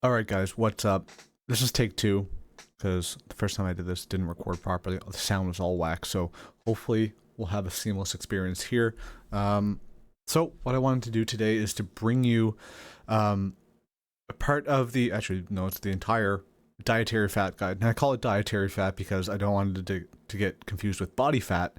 All right, guys, what's up? This is take two because the first time I did this didn't record properly. The sound was all whack, so hopefully we'll have a seamless experience here. So what I wanted to do today is to bring you a part of the actually no, it's the entire dietary fat guide, and I call it dietary fat because I don't want it to get confused with body fat.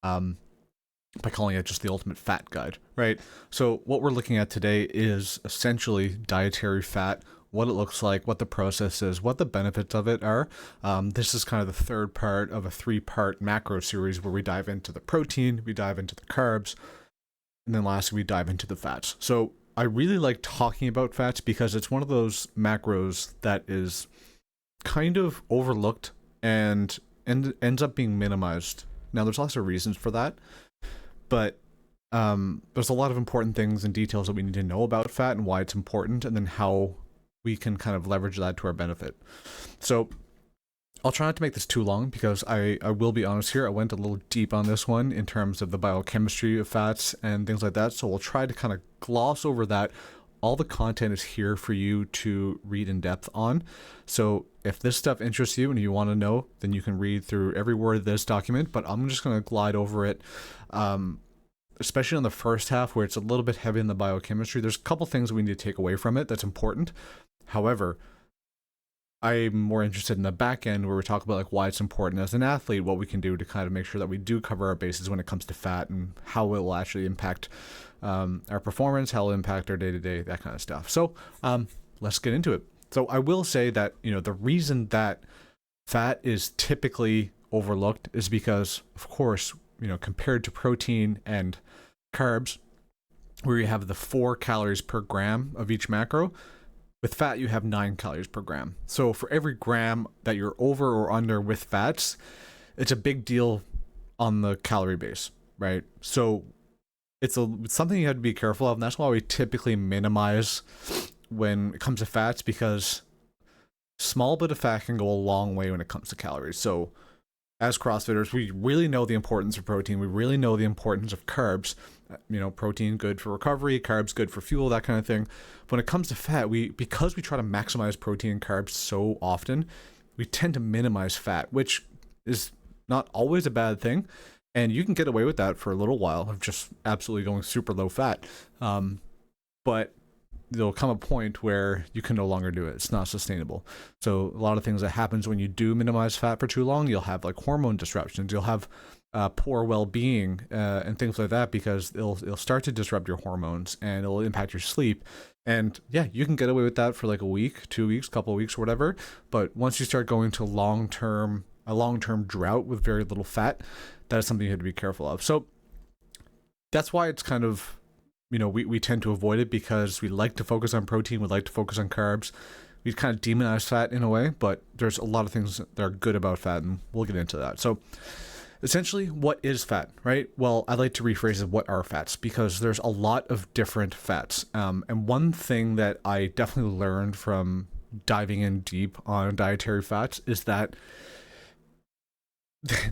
By calling it just the ultimate fat guide, right? So what we're looking at today is essentially dietary fat, what it looks like, what the process is, what the benefits of it are. This is kind of the third part of a three-part macro series where we dive into the protein, we dive into the carbs, and then lastly we dive into the fats. So I really like talking about fats because it's one of those macros that is kind of overlooked and ends up being minimized. Now there's lots of reasons for that, but there's a lot of important things and details that we need to know about fat and why it's important, and then how we can kind of leverage that to our benefit. So I'll try not to make this too long because I will be honest here, I went a little deep on this one in terms of the biochemistry of fats and things like that, so we'll try to kind of gloss over that. All the content is here for you to read in depth on. So if this stuff interests you and you want to know, then you can read through every word of this document, but I'm just going to glide over it, especially on the first half where it's a little bit heavy in the biochemistry. There's a couple things we need to take away from it that's important. However, I'm more interested in the back end where we talk about like why it's important as an athlete, what we can do to kind of make sure that we do cover our bases when it comes to fat and how it will actually impact our performance, how it'll impact our day-to-day, that kind of stuff. So let's get into it. So I will say that, the reason that fat is typically overlooked is because, of course, compared to protein and carbs, where you have the 4 calories per gram of each macro, with fat, you have 9 calories per gram. So for every gram that you're over or under with fats, it's a big deal on the calorie base, right? So it's something you have to be careful of, and that's why we typically minimize when it comes to fats, because small bit of fat can go a long way when it comes to calories. So as CrossFitters, we really know the importance of protein. We really know the importance of carbs. Protein good for recovery, carbs good for fuel, that kind of thing. When it comes to fat, because we try to maximize protein and carbs so often, we tend to minimize fat, which is not always a bad thing. And you can get away with that for a little while of just absolutely going super low fat. But there'll come a point where you can no longer do it. It's not sustainable. So a lot of things that happens when you do minimize fat for too long, you'll have like hormone disruptions. You'll have poor well-being and things like that, because it'll start to disrupt your hormones and it'll impact your sleep. And yeah, you can get away with that for like a week, 2 weeks, couple of weeks, or whatever. But once you start going to a long-term drought with very little fat, that is something you have to be careful of. So that's why it's kind of, we tend to avoid it, because we like to focus on protein, we like to focus on carbs. We kind of demonize fat in a way, but there's a lot of things that are good about fat, and we'll get into that. So essentially, what is fat, right? Well, I like to rephrase it, what are fats? Because there's a lot of different fats. And one thing that I definitely learned from diving in deep on dietary fats is that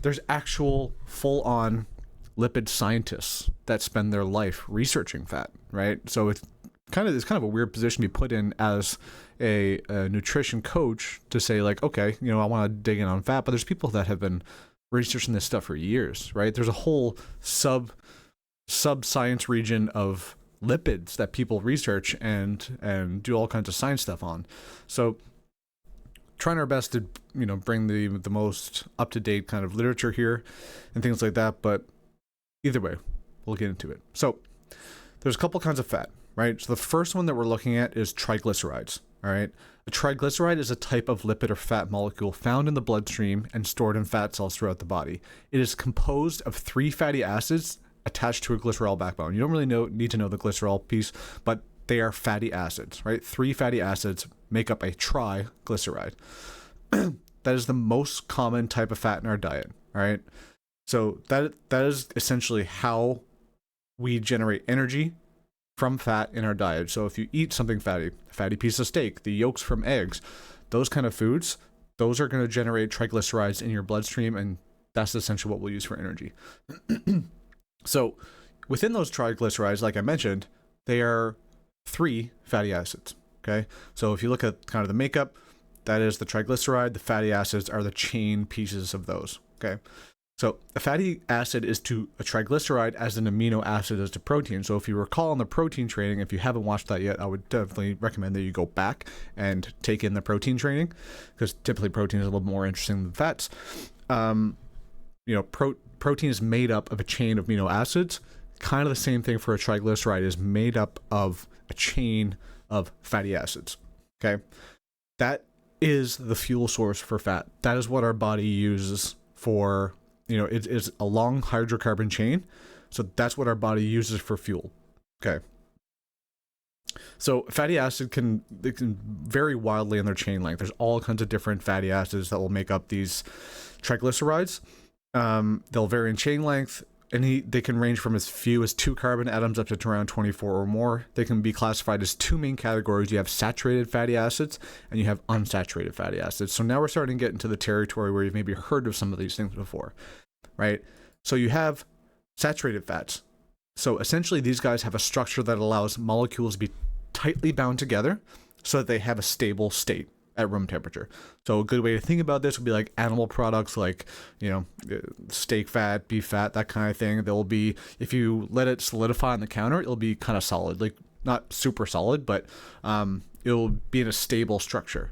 there's actual full-on lipid scientists that spend their life researching fat, right? So it's kind of a weird position to be put in as a nutrition coach to say like, okay, I want to dig in on fat, but there's people that have been researching this stuff for years, right? There's a whole sub science region of lipids that people research and do all kinds of science stuff on. So trying our best to bring the most up-to-date kind of literature here and things like that, but either way, we'll get into it. So there's a couple kinds of fat, right? So the first one that we're looking at is triglycerides, all right? A triglyceride is a type of lipid or fat molecule found in the bloodstream and stored in fat cells throughout the body. It is composed of 3 fatty acids attached to a glycerol backbone. You don't really need to know the glycerol piece, but they are fatty acids, right? 3 fatty acids make up a triglyceride. That is the most common type of fat in our diet, all right? So that is essentially how we generate energy from fat in our diet. So if you eat something fatty, a fatty piece of steak, the yolks from eggs, those kind of foods, those are going to generate triglycerides in your bloodstream, and that's essentially what we'll use for energy. So within those triglycerides, like I mentioned, they are 3 fatty acids. Okay, so if you look at kind of the makeup, that is the triglyceride. The fatty acids are the chain pieces of those. Okay, so a fatty acid is to a triglyceride as an amino acid is to protein. So if you recall in the protein training, if you haven't watched that yet, I would definitely recommend that you go back and take in the protein training, because typically protein is a little more interesting than fats. Protein is made up of a chain of amino acids. Kind of the same thing for a triglyceride, is made up of a chain of fatty acids. Okay, that is the fuel source for fat. That is what our body uses for, it is a long hydrocarbon chain. So that's what our body uses for fuel. Okay. So fatty acid they can vary wildly in their chain length. There's all kinds of different fatty acids that will make up these triglycerides. They'll vary in chain length, and they can range from as few as 2 carbon atoms up to around 24 or more. They can be classified as 2 main categories. You have saturated fatty acids and you have unsaturated fatty acids. So now we're starting to get into the territory where you've maybe heard of some of these things before, right? So you have saturated fats. So essentially these guys have a structure that allows molecules to be tightly bound together so that they have a stable state at room temperature. So a good way to think about this would be like animal products, like, steak fat, beef fat, that kind of thing. They'll be, if you let it solidify on the counter, it'll be kind of solid, like not super solid, but it'll be in a stable structure.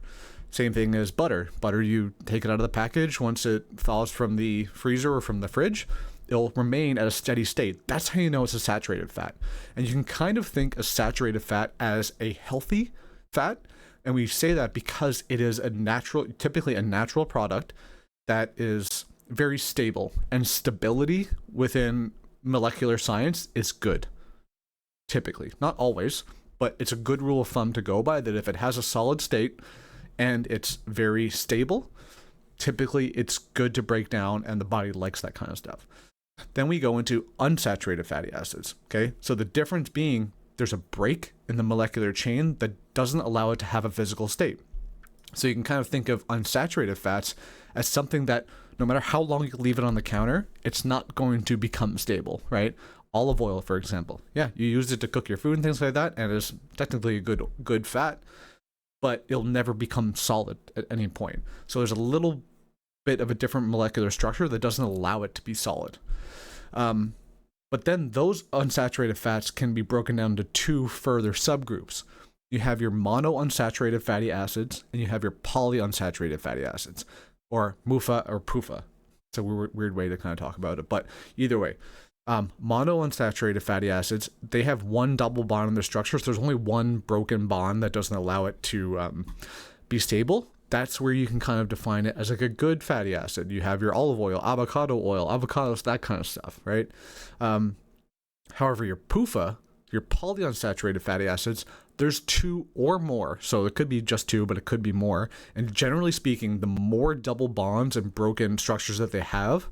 Same thing as butter. Butter, you take it out of the package. Once it thaws from the freezer or from the fridge, it'll remain at a steady state. That's how you know it's a saturated fat. And you can kind of think of saturated fat as a healthy fat. And we say that because it is typically a natural product that is very stable, and stability within molecular science is good. Typically, not always, but it's a good rule of thumb to go by, that if it has a solid state and it's very stable, typically it's good to break down, and the body likes that kind of stuff. Then we go into unsaturated fatty acids. Okay, so the difference being there's a break in the molecular chain that doesn't allow it to have a physical state. So you can kind of think of unsaturated fats as something that no matter how long you leave it on the counter, it's not going to become stable, right? Olive oil, for example. Yeah, you use it to cook your food and things like that, and it's technically a good fat, but it'll never become solid at any point. So there's a little bit of a different molecular structure that doesn't allow it to be solid. But then those unsaturated fats can be broken down to 2 further subgroups. You have your monounsaturated fatty acids, and you have your polyunsaturated fatty acids, or MUFA or PUFA. It's a weird way to kind of talk about it, but either way, monounsaturated fatty acids, they have 1 double bond in their structure, so there's only 1 broken bond that doesn't allow it to be stable. That's where you can kind of define it as like a good fatty acid. You have your olive oil, avocados, that kind of stuff, right? However, your PUFA, your polyunsaturated fatty acids, there's 2 or more. So it could be just 2, but it could be more. And generally speaking, the more double bonds and broken structures that they have,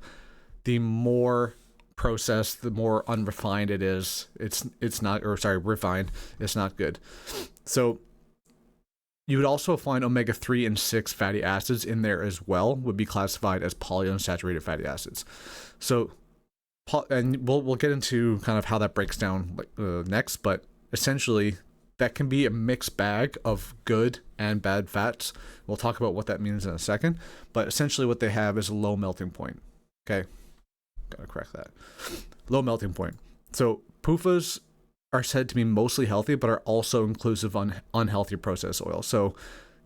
the more processed, the more unrefined it is. Refined. It's not good. So you would also find omega-3 and 6 fatty acids in there as well, would be classified as polyunsaturated fatty acids. So, and we'll get into kind of how that breaks down next, but essentially that can be a mixed bag of good and bad fats. We'll talk about what that means in a second, but essentially what they have is a low melting point. Okay, gotta correct that. Low melting point. So PUFAs are said to be mostly healthy, but are also inclusive on unhealthy processed oil. So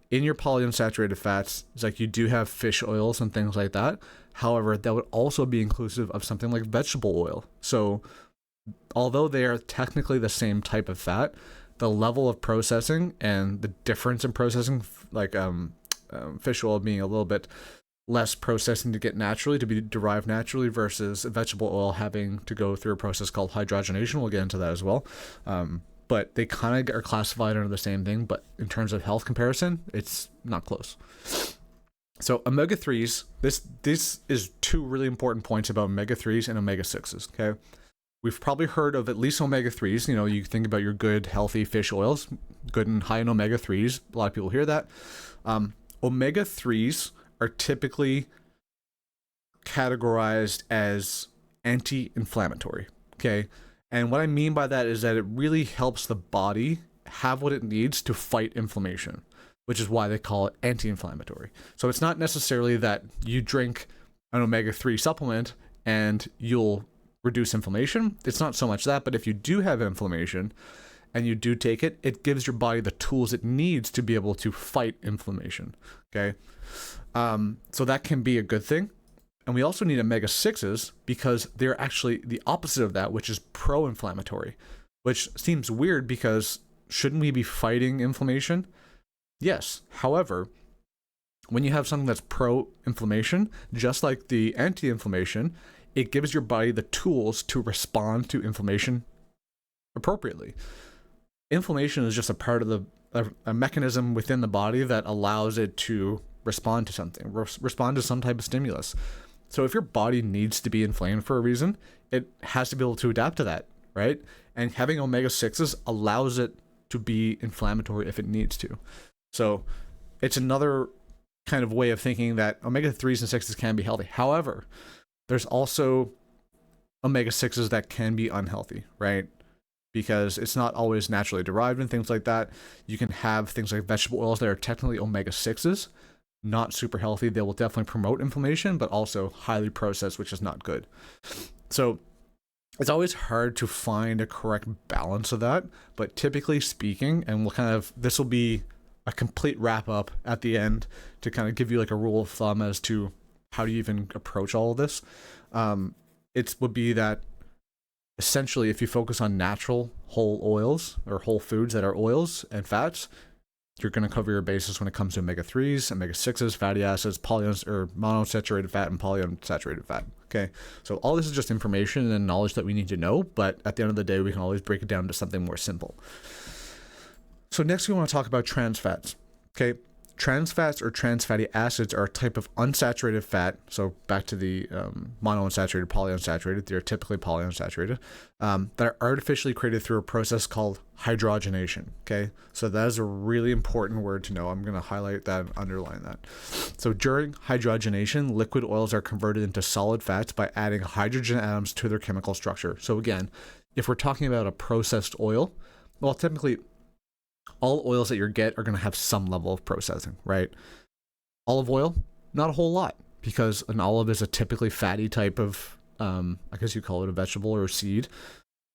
in your polyunsaturated fats, it's like you do have fish oils and things like that. However, that would also be inclusive of something like vegetable oil. So although they are technically the same type of fat, the level of processing and the difference in processing, like fish oil being a little bit less processing to get naturally, to be derived naturally, versus vegetable oil having to go through a process called hydrogenation. We'll get into that as well. But they kind of are classified under the same thing, but in terms of health comparison, it's not close. So omega-3s, this is 2 really important points about omega-3s and omega-6s, okay? We've probably heard of at least omega-3s. You think about your good, healthy fish oils, good and high in omega-3s. A lot of people hear that. Omega-3s are typically categorized as anti-inflammatory, okay? And what I mean by that is that it really helps the body have what it needs to fight inflammation, which is why they call it anti-inflammatory. So it's not necessarily that you drink an omega-3 supplement and you'll reduce inflammation. It's not so much that, but if you do have inflammation and you do take it, it gives your body the tools it needs to be able to fight inflammation. Okay. So that can be a good thing. And we also need omega-6s because they're actually the opposite of that, which is pro-inflammatory, which seems weird because shouldn't we be fighting inflammation? Yes. However, when you have something that's pro-inflammation, just like the anti-inflammation, it gives your body the tools to respond to inflammation appropriately. Inflammation is just a part of a mechanism within the body that allows it to respond to something, respond to some type of stimulus. So if your body needs to be inflamed for a reason, it has to be able to adapt to that, right? And having omega-6s allows it to be inflammatory if it needs to. So it's another kind of way of thinking that omega-3s and 6s can be healthy. However, there's also omega-6s that can be unhealthy, right? Because it's not always naturally derived and things like that. You can have things like vegetable oils that are technically omega-6s, not super healthy. They will definitely promote inflammation, but also highly processed, which is not good. So it's always hard to find a correct balance of that, but typically speaking, and this will be a complete wrap up at the end to kind of give you like a rule of thumb as to how do you even approach all of this. It would be that essentially if you focus on natural whole oils or whole foods that are oils and fats, you're going to cover your bases when it comes to omega-3s, omega-6s, fatty acids, monounsaturated fat, and polyunsaturated fat. Okay, so all this is just information and knowledge that we need to know, but at the end of the day, we can always break it down to something more simple. So next we want to talk about trans fats. Okay, trans fats or trans fatty acids are a type of unsaturated fat. So back to the monounsaturated, polyunsaturated, they're typically polyunsaturated, that are artificially created through a process called hydrogenation. Okay, so that is a really important word to know. I'm going to highlight that and underline that. So during hydrogenation, liquid oils are converted into solid fats by adding hydrogen atoms to their chemical structure. So again, if we're talking about a processed oil, well, typically all oils that you get are going to have some level of processing, right? Olive oil, not a whole lot, because an olive is a typically fatty type of, I guess you call it a vegetable or a seed,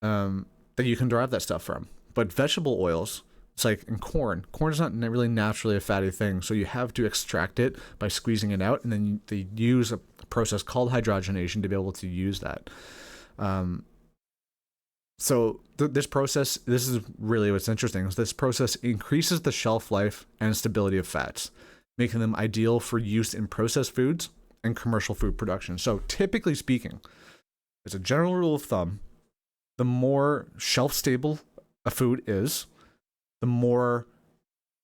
that you can derive that stuff from. But vegetable oils, it's like in corn. Corn is not really naturally a fatty thing, so you have to extract it by squeezing it out, and then they use a process called hydrogenation to be able to use that. So this process, this is really what's interesting, is this process increases the shelf life and stability of fats, making them ideal for use in processed foods and commercial food production. So typically speaking, as a general rule of thumb, the more shelf stable a food is, the more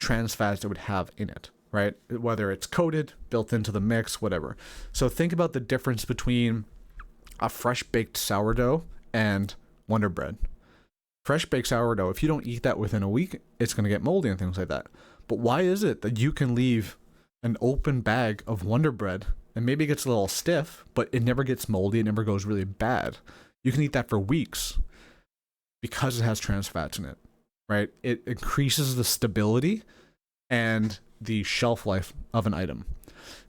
trans fats it would have in it, right? Whether it's coated, built into the mix, whatever. So think about the difference between a fresh baked sourdough and Wonder Bread. Fresh baked sourdough, if you don't eat that within a week, it's going to get moldy and things like that. But why is it that you can leave an open bag of Wonder Bread and maybe it gets a little stiff, but it never gets moldy, it never goes really bad? You can eat that for weeks because it has trans fats in it, right? It increases the stability and the shelf life of an item.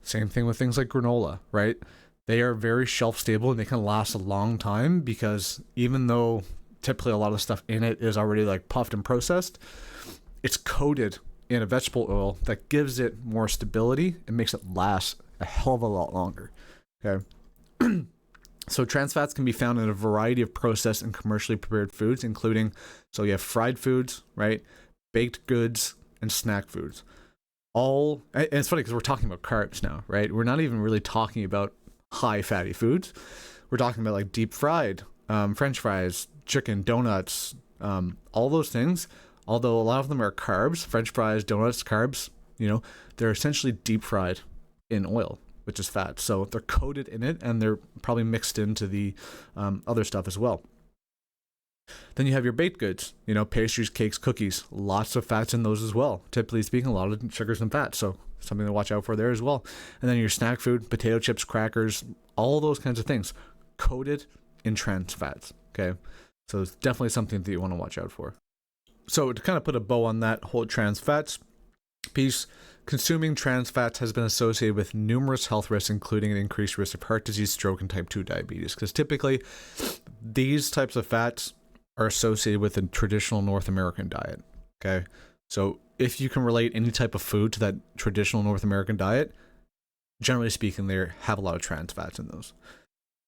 Same thing with things like granola, right? They are very shelf stable and they can last a long time because even though typically a lot of stuff in it is already like puffed and processed, it's coated in a vegetable oil that gives it more stability and makes it last a hell of a lot longer. Okay. So trans fats can be found in a variety of processed and commercially prepared foods, including, so you have fried foods, right? Baked goods and snack foods. And it's funny because we're talking about carbs now, right? We're not even really talking about high fatty foods. We're talking about like deep fried, French fries, chicken, donuts, all those things. Although a lot of them are carbs, French fries, donuts, carbs, they're essentially deep fried in oil, which is fat. So they're coated in it and they're probably mixed into the other stuff as well. Then you have your baked goods, pastries, cakes, cookies, lots of fats in those as well. Typically speaking, a lot of sugars and fats. So something to watch out for there as well. And then your snack food, potato chips, crackers, all those kinds of things coated in trans fats. Okay. So it's definitely something that you want to watch out for. So to kind of put a bow on that whole trans fats piece, consuming trans fats has been associated with numerous health risks, including an increased risk of heart disease, stroke, and type 2 diabetes. Because typically, these types of fats are associated with a traditional North American diet. Okay. So if you can relate any type of food to that traditional North American diet, generally speaking, they have a lot of trans fats in those.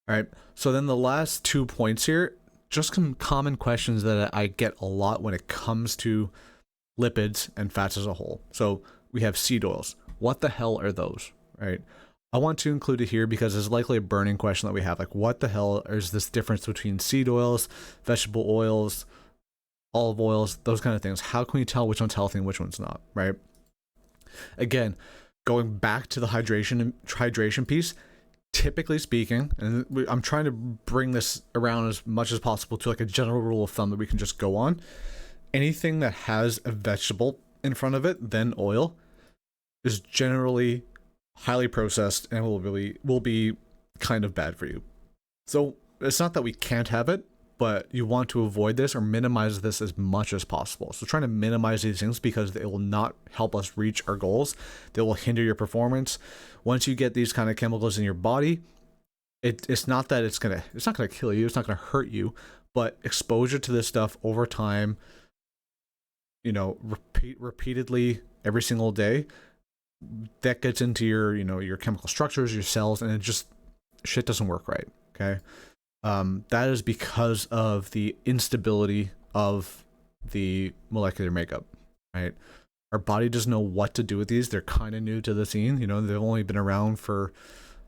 All right. So then the last 2 points here, just some common questions that I get a lot when it comes to lipids and fats as a whole. So we have seed oils. What the hell are those, right? I want to include it here because it's likely a burning question that we have. Like, what the hell is this difference between seed oils, vegetable oils, olive oils, those kind of things? How can we tell which one's healthy and which one's not, right? Again, going back to the hydration piece, typically speaking, and I'm trying to bring this around as much as possible to like a general rule of thumb that we can just go on. Anything that has a vegetable in front of it, then oil, is generally highly processed and will be kind of bad for you. So it's not that we can't have it, but you want to avoid this or minimize this as much as possible. So trying to minimize these things because they will not help us reach our goals. They will hinder your performance. Once you get these kind of chemicals in your body, it's not that it's not gonna kill you, it's not gonna hurt you, but exposure to this stuff over time, repeatedly every single day, that gets into your chemical structures, your cells, and it just shit doesn't work right. Okay. That is because of the instability of the molecular makeup, right? Our body doesn't know what to do with these. They're kind of new to the scene. They've only been around for,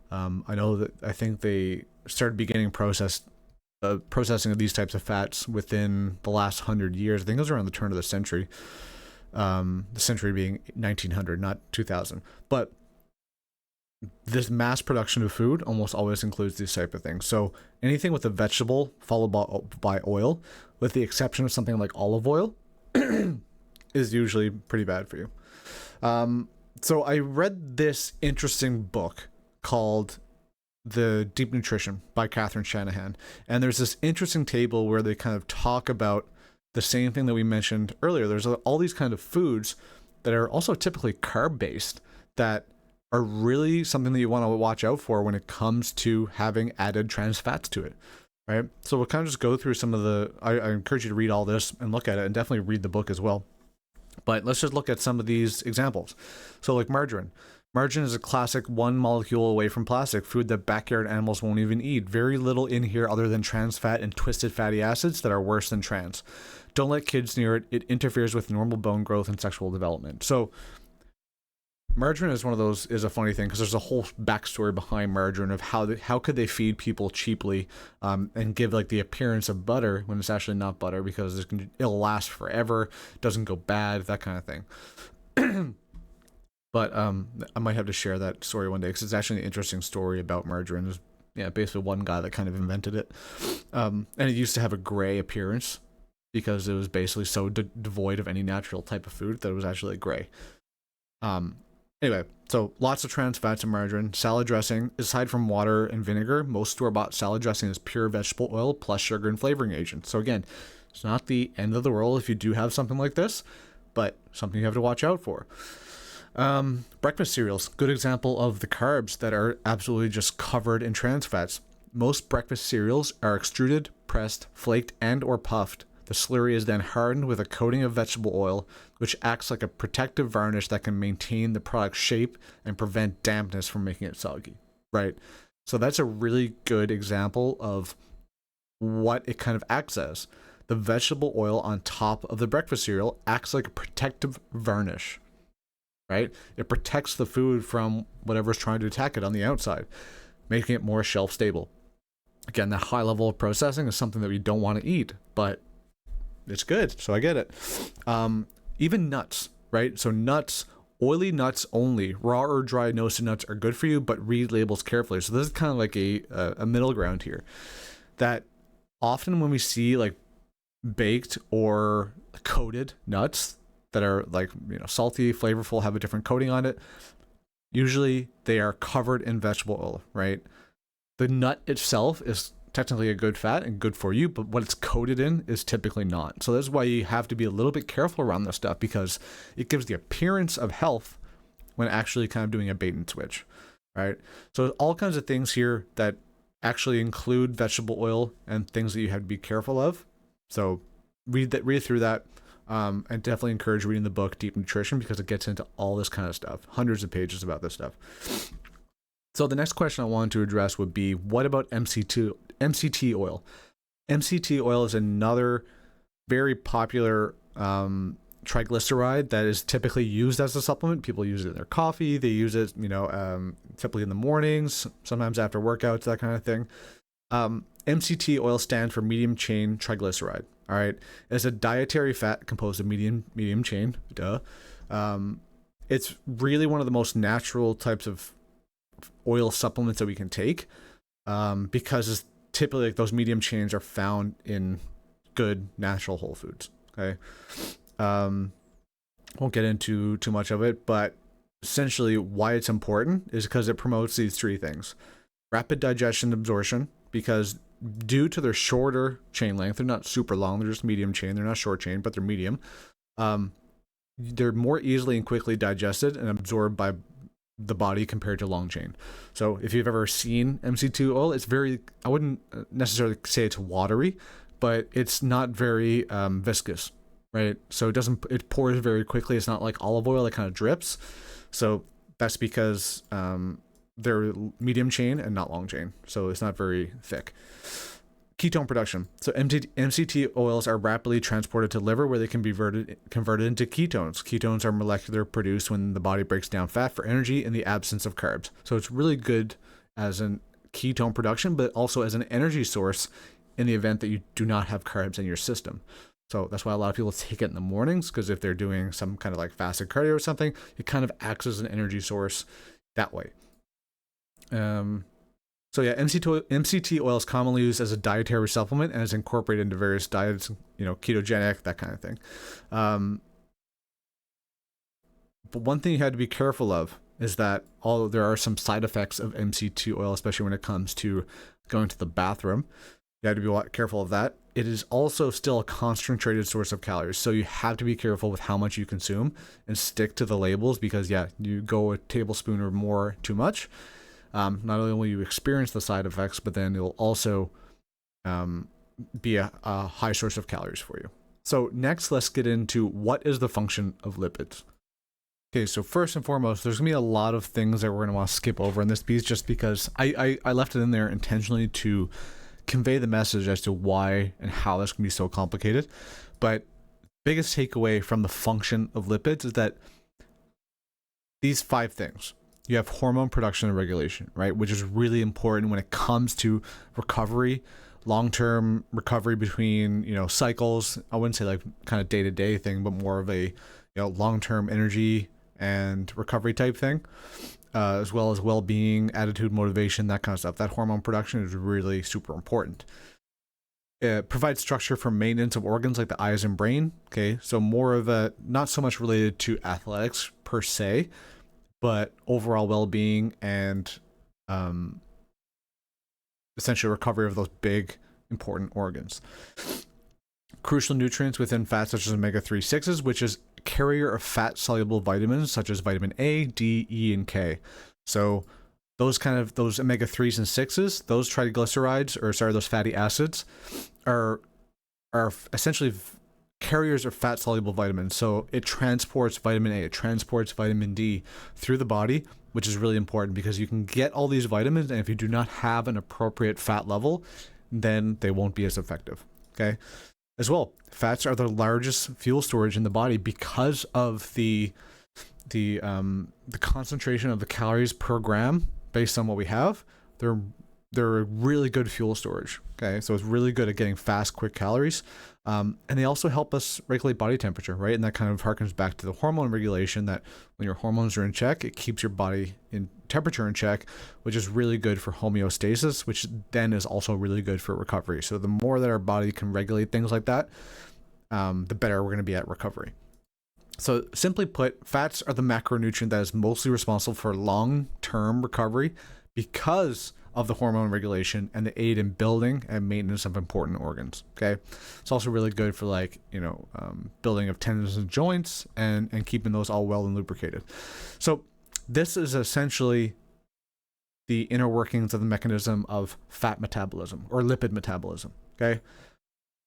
I think they started beginning processing of these types of fats within the last 100 years. I think it was around the turn of the century. The century being 1900, not 2000. But this mass production of food almost always includes these type of things. So anything with a vegetable followed by oil, with the exception of something like olive oil, is usually pretty bad for you. So I read this interesting book called The Deep Nutrition by Catherine Shanahan. And there's this interesting table where they kind of talk about the same thing that we mentioned earlier. There's all these kind of foods that are also typically carb-based that are really something that you want to watch out for when it comes to having added trans fats to it, right? So we'll kind of just go through some of I encourage you to read all this and look at it, and definitely read the book as well. But let's just look at some of these examples. So like margarine. Margarine is a classic one molecule away from plastic, food that backyard animals won't even eat. Very little in here other than trans fat and twisted fatty acids that are worse than trans. Don't let kids near it. It interferes with normal bone growth and sexual development. So margarine is a funny thing because there's a whole backstory behind margarine of how could they feed people cheaply and give like the appearance of butter when it's actually not butter, because it'll last forever, doesn't go bad, that kind of thing. But I might have to share that story one day because it's actually an interesting story about margarine. There's basically one guy that kind of invented it, and it used to have a gray appearance because it was basically so devoid of any natural type of food that it was actually gray. Anyway, so lots of trans fats in margarine. Salad dressing, aside from water and vinegar, most store-bought salad dressing is pure vegetable oil plus sugar and flavoring agents. So again, it's not the end of the world if you do have something like this, but something you have to watch out for. Breakfast cereals, good example of the carbs that are absolutely just covered in trans fats. Most breakfast cereals are extruded, pressed, flaked, and or puffed. The slurry is then hardened with a coating of vegetable oil, which acts like a protective varnish that can maintain the product's shape and prevent dampness from making it soggy, right? So that's a really good example of what it kind of acts as. The vegetable oil on top of the breakfast cereal acts like a protective varnish, right? It protects the food from whatever's trying to attack it on the outside, making it more shelf stable. Again, that high level of processing is something that we don't want to eat, but it's good, so I get it. Even nuts, right? So nuts, oily nuts only, raw or dry roasted nuts are good for you, but read labels carefully. So this is kind of like a middle ground here. That often when we see like baked or coated nuts that are like salty, flavorful, have a different coating on it, usually they are covered in vegetable oil, right? The nut itself is technically a good fat and good for you, but what it's coated in is typically not. So that's why you have to be a little bit careful around this stuff, because it gives the appearance of health when actually kind of doing a bait and switch, right? So all kinds of things here that actually include vegetable oil and things that you have to be careful of. So read through that, and definitely encourage reading the book Deep Nutrition, because it gets into all this kind of stuff, hundreds of pages about this stuff. So the next question I wanted to address would be, what about MCT oil? MCT oil is another very popular triglyceride that is typically used as a supplement. People use it in their coffee. They use it, typically in the mornings, sometimes after workouts, that kind of thing. MCT oil stands for medium chain triglyceride. All right, it's a dietary fat composed of medium chain. Duh. It's really one of the most natural types of oil supplements that we can take, because it's typically like those medium chains are found in good natural whole foods. Okay. Won't get into too much of it, but essentially why it's important is because it promotes these three things: rapid digestion absorption, because due to their shorter chain length, they're not super long, they're just medium chain, they're not short chain, but they're medium. They're more easily and quickly digested and absorbed by the body compared to long chain. So if you've ever seen MCT oil, it's very, I wouldn't necessarily say it's watery, but it's not very viscous, right? So it pours very quickly. It's not like olive oil that kind of drips. So that's because they're medium chain and not long chain. So it's not very thick. Ketone production. So MCT oils are rapidly transported to liver, where they can be converted into ketones. Ketones are molecular produced when the body breaks down fat for energy in the absence of carbs. So it's really good as an ketone production, but also as an energy source in the event that you do not have carbs in your system. So that's why a lot of people take it in the mornings, because if they're doing some kind of like fasted cardio or something, it kind of acts as an energy source that way. So yeah, MCT oil is commonly used as a dietary supplement and is incorporated into various diets, ketogenic, that kind of thing. But one thing you had to be careful of is that although there are some side effects of MCT oil, especially when it comes to going to the bathroom, you have to be careful of that. It is also still a concentrated source of calories. So you have to be careful with how much you consume and stick to the labels, because you go a tablespoon or more too much. Not only will you experience the side effects, but then it'll also be a high source of calories for you. So next, let's get into what is the function of lipids. Okay, so first and foremost, there's going to be a lot of things that we're going to want to skip over in this piece, just because I left it in there intentionally to convey the message as to why and how this can be so complicated. But biggest takeaway from the function of lipids is that these 5 things. You have hormone production and regulation, right? Which is really important when it comes to recovery, long-term recovery between, cycles. I wouldn't say like kind of day-to-day thing, but more of a, long-term energy and recovery type thing, as well as well-being, attitude, motivation, that kind of stuff. That hormone production is really super important. It provides structure for maintenance of organs like the eyes and brain. Okay, so more of a, not so much related to athletics per se, but overall well-being and essentially recovery of those big, important organs. Crucial nutrients within fats such as omega-3/6s, which is carrier of fat-soluble vitamins such as vitamin A, D, E, and K. So those omega-3s and 6s, those triglycerides, those fatty acids, are essentially carriers of fat-soluble vitamins. So it transports vitamin A, it transports vitamin D through the body, which is really important because you can get all these vitamins, and if you do not have an appropriate fat level, then they won't be as effective. Okay. As well, fats are the largest fuel storage in the body because of the concentration of the calories per gram based on what we have. They're a really good fuel storage. Okay, so it's really good at getting fast, quick calories. And they also help us regulate body temperature, right? And that kind of harkens back to the hormone regulation, that when your hormones are in check, it keeps your body in temperature in check, which is really good for homeostasis, which then is also really good for recovery. So the more that our body can regulate things like that, the better we're going to be at recovery. So simply put, fats are the macronutrient that is mostly responsible for long-term recovery because of the hormone regulation and the aid in building and maintenance of important organs. Okay, it's also really good for like building of tendons and joints and keeping those all well and lubricated. So this is essentially the inner workings of the mechanism of fat metabolism or lipid metabolism. Okay,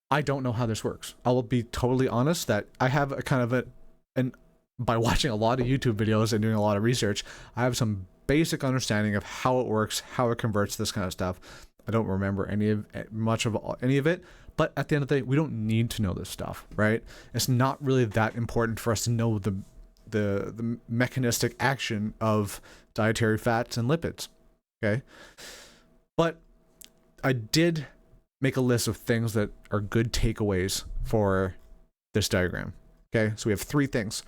I don't know how this works. I will be totally honest that I have a kind of and by watching a lot of YouTube videos and doing a lot of research, I have some basic understanding of how it works, how it converts, this kind of stuff. I don't remember any of it, but at the end of the day, we don't need to know this stuff, right? It's not really that important for us to know the mechanistic action of dietary fats and lipids. Okay, but I did make a list of things that are good takeaways for this diagram. Okay, so we have 3 things.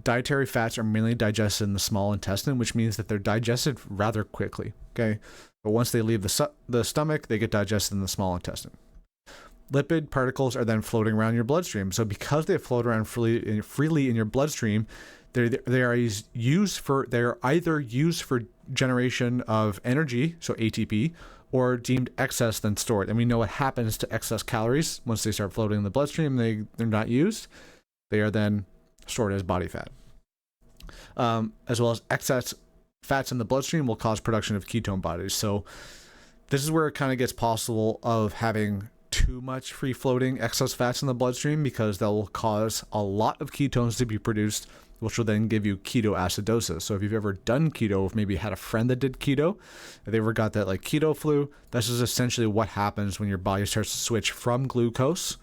Dietary fats are mainly digested in the small intestine, which means that they're digested rather quickly. Okay, but once they leave the stomach, they get digested in the small intestine. Lipid particles are then floating around your bloodstream. So because they float around freely in your bloodstream, they are either used for generation of energy, so ATP, or deemed excess then stored. And we know what happens to excess calories once they start floating in the bloodstream. They're not used. They are then stored as body fat. As well as excess fats in the bloodstream will cause production of ketone bodies. So this is where it kind of gets possible of having too much free floating excess fats in the bloodstream, because they'll cause a lot of ketones to be produced, which will then give you ketoacidosis. So if you've ever done keto, if maybe had a friend that did keto, if they ever got that like keto flu, this is essentially what happens when your body starts to switch from glucose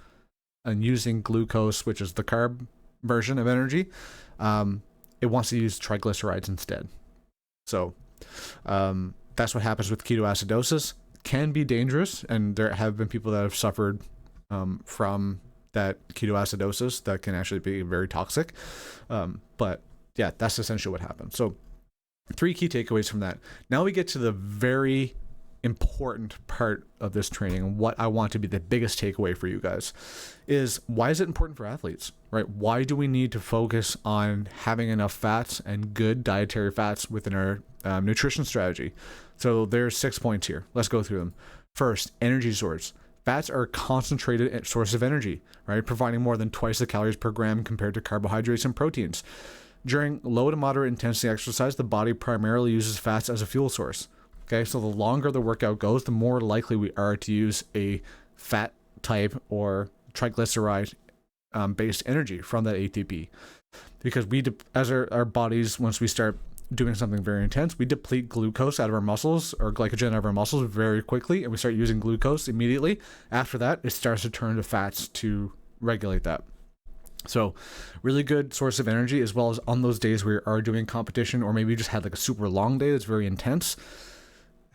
and using glucose, which is the carb version of energy. It wants to use triglycerides instead. So that's what happens with ketoacidosis. Can be dangerous, and there have been people that have suffered from that ketoacidosis that can actually be very toxic. But yeah, that's essentially what happens. So 3 key takeaways from that. Now we get to the very important part of this training, and what I want to be the biggest takeaway for you guys is, why is it important for athletes, right? Why do we need to focus on having enough fats and good dietary fats within our nutrition strategy? So there's 6 points here. Let's go through them. First, energy source. Fats are a concentrated source of energy, right? Providing more than twice the calories per gram compared to carbohydrates and proteins. During low to moderate intensity exercise, the body primarily uses fats as a fuel source. Okay, so the longer the workout goes, the more likely we are to use a fat type or triglyceride based energy from that ATP. Because as our bodies, once we start doing something very intense, we deplete glucose out of our muscles, or glycogen out of our muscles, very quickly, and we start using glucose immediately. After that, it starts to turn to fats to regulate that. So really good source of energy, as well as on those days where you are doing competition, or maybe you just had like a super long day that's very intense.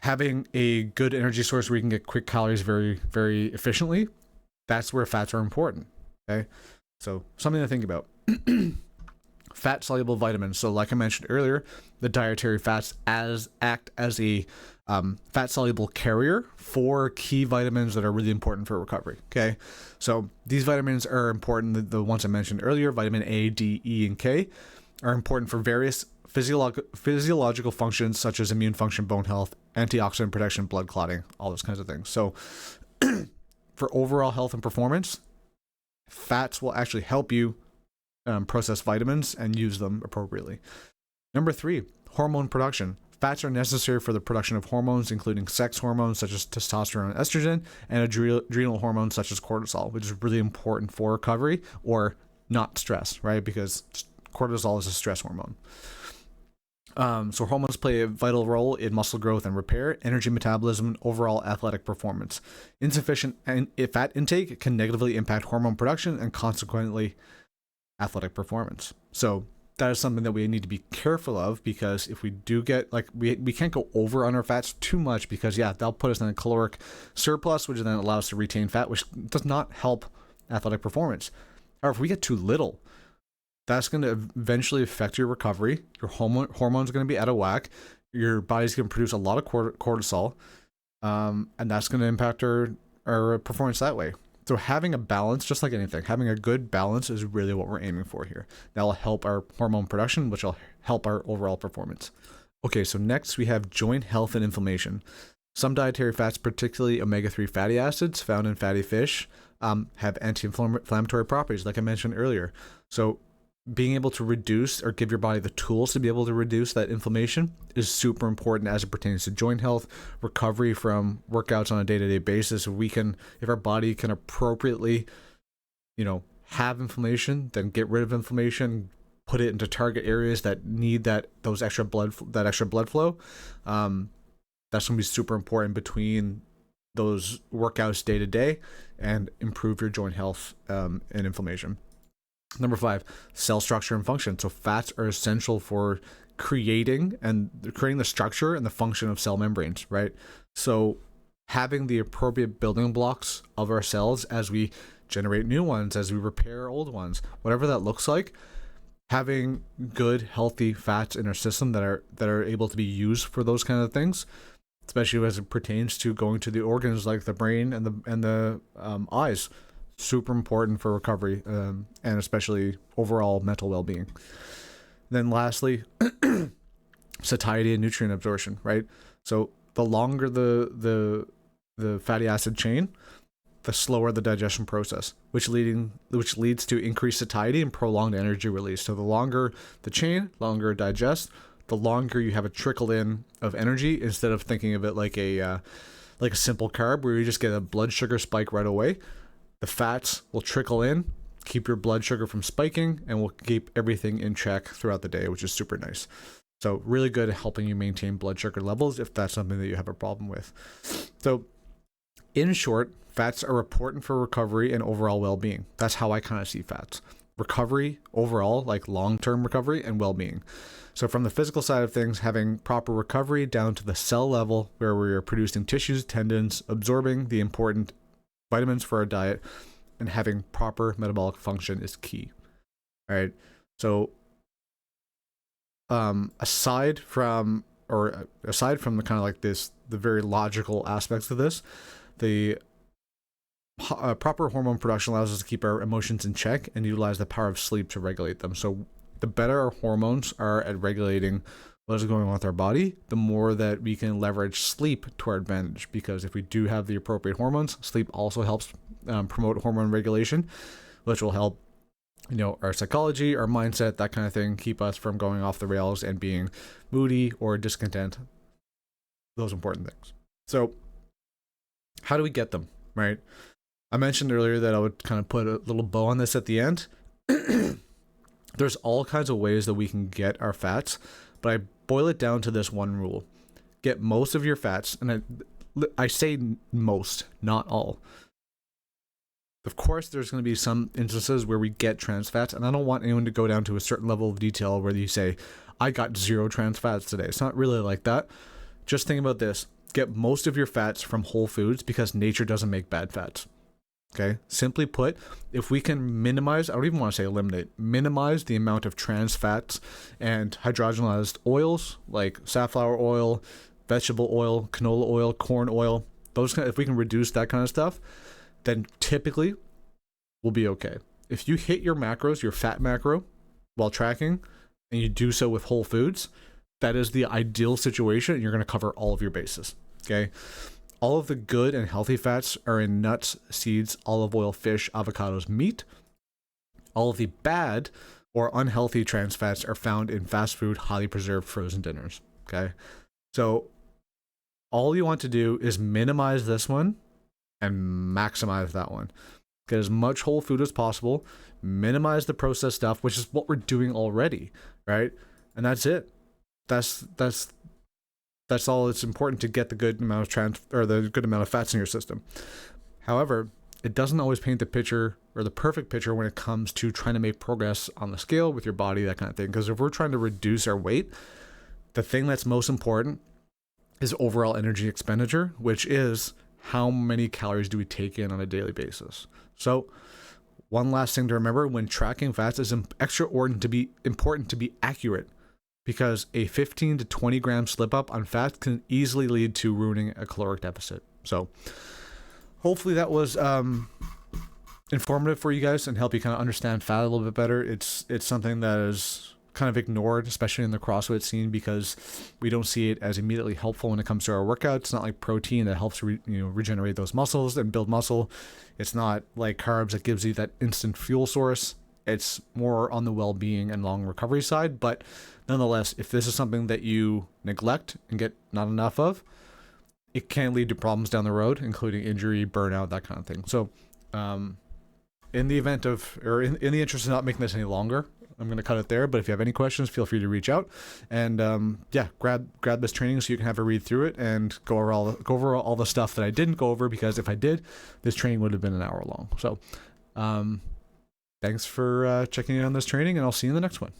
Having a good energy source where you can get quick calories very, very efficiently, that's where fats are important. Okay, so something to think about. Fat soluble vitamins. So like I mentioned earlier, the dietary fats act as a fat soluble carrier for key vitamins that are really important for recovery. Okay, so these vitamins are important. The ones I mentioned earlier, vitamin A, D, E, and K, are important for various physiological functions such as immune function, bone health, antioxidant protection, blood clotting, all those kinds of things. So for overall health and performance, fats will actually help you process vitamins and use them appropriately. Number 3, hormone production. Fats are necessary for the production of hormones, including sex hormones such as testosterone and estrogen, and adrenal hormones such as cortisol, which is really important for recovery or not stress, right? Because cortisol is a stress hormone. So hormones play a vital role in muscle growth and repair, energy metabolism, and overall athletic performance. Insufficient fat intake can negatively impact hormone production and consequently athletic performance. So that is something that we need to be careful of, because if we do get, like, we can't go over on our fats too much, because they'll put us in a caloric surplus, which then allows us to retain fat, which does not help athletic performance. However, if we get too little, that's going to eventually affect your recovery. Your hormones are going to be out of whack. Your body's going to produce a lot of cortisol, and that's going to impact our performance that way. So having a balance, just like anything, having a good balance is really what we're aiming for here. That'll help our hormone production, which will help our overall performance. Okay, so next we have joint health and inflammation. Some dietary fats, particularly omega-3 fatty acids found in fatty fish, have anti-inflammatory properties, like I mentioned earlier. So being able to reduce or give your body the tools to be able to reduce that inflammation is super important as it pertains to joint health, recovery from workouts on a day-to-day basis. If our body can appropriately, have inflammation, then get rid of inflammation, put it into target areas that need that extra blood flow. That's going to be super important between those workouts day to day and improve your joint health and inflammation. Number 5, cell structure and function. So fats are essential for creating the structure and the function of cell membranes, right? So having the appropriate building blocks of our cells as we generate new ones, as we repair old ones, whatever that looks like, having good, healthy fats in our system that are able to be used for those kind of things, especially as it pertains to going to the organs like the brain and the eyes, super important for recovery and especially overall mental well-being. Then lastly, satiety and nutrient absorption, right? So the longer the fatty acid chain, the slower the digestion process, which leads to increased satiety and prolonged energy release. So the longer the chain, longer it digests, the longer you have a trickle in of energy, instead of thinking of it like a simple carb where you just get a blood sugar spike right away. The fats will trickle in, keep your blood sugar from spiking, and will keep everything in check throughout the day, which is super nice. So really good at helping you maintain blood sugar levels if that's something that you have a problem with. So in short, fats are important for recovery and overall well-being. That's how I kind of see fats. Recovery overall, like long-term recovery and well-being. So from the physical side of things, having proper recovery down to the cell level where we are producing tissues, tendons, absorbing the important vitamins for our diet, and having proper metabolic function is key. All right. So aside from the kind of like the very logical aspects of this, the proper hormone production allows us to keep our emotions in check and utilize the power of sleep to regulate them. So the better our hormones are at regulating what is going on with our body, the more that we can leverage sleep to our advantage. Because if we do have the appropriate hormones, sleep also helps promote hormone regulation, which will help, our psychology, our mindset, that kind of thing, keep us from going off the rails and being moody or discontent. Those important things. So how do we get them, right? I mentioned earlier that I would kind of put a little bow on this at the end. There's all kinds of ways that we can get our fats, but I boil it down to this one rule. Get most of your fats, and I say most, not all. Of course, there's going to be some instances where we get trans fats, and I don't want anyone to go down to a certain level of detail where you say, I got 0 trans fats today. It's not really like that. Just think about this. Get most of your fats from whole foods because nature doesn't make bad fats. Okay, simply put, if we can minimize, I don't even want to say eliminate, minimize the amount of trans fats and hydrogenized oils like safflower oil, vegetable oil, canola oil, corn oil, if we can reduce that kind of stuff, then typically we'll be okay. If you hit your macros, your fat macro, while tracking, and you do so with whole foods, that is the ideal situation, and you're going to cover all of your bases. Okay. All of the good and healthy fats are in nuts, seeds, olive oil, fish, avocados, meat. All of the bad or unhealthy trans fats are found in fast food, highly preserved frozen dinners. Okay. So all you want to do is minimize this one and maximize that one. Get as much whole food as possible, minimize the processed stuff, which is what we're doing already, right? And that's it. That's all. It's important to get the good amount of the good amount of fats in your system. However, it doesn't always paint the picture or the perfect picture when it comes to trying to make progress on the scale with your body, that kind of thing. Because if we're trying to reduce our weight, the thing that's most important is overall energy expenditure, which is how many calories do we take in on a daily basis. So one last thing to remember when tracking fats is important to be accurate, because a 15 to 20 gram slip up on fats can easily lead to ruining a caloric deficit. So hopefully that was informative for you guys and help you kind of understand fat a little bit better. It's something that is kind of ignored, especially in the CrossFit scene, because we don't see it as immediately helpful when it comes to our workout. It's not like protein that helps regenerate those muscles and build muscle. It's not like carbs that gives you that instant fuel source. It's more on the well-being and long recovery side. But nonetheless, if this is something that you neglect and get not enough of, it can lead to problems down the road, including injury, burnout, that kind of thing. So in the event of, or in the interest of not making this any longer, I'm going to cut it there. But if you have any questions, feel free to reach out. And grab this training so you can have a read through it and go over all the stuff that I didn't go over, because if I did, this training would have been an hour long. So thanks for checking in on this training, and I'll see you in the next one.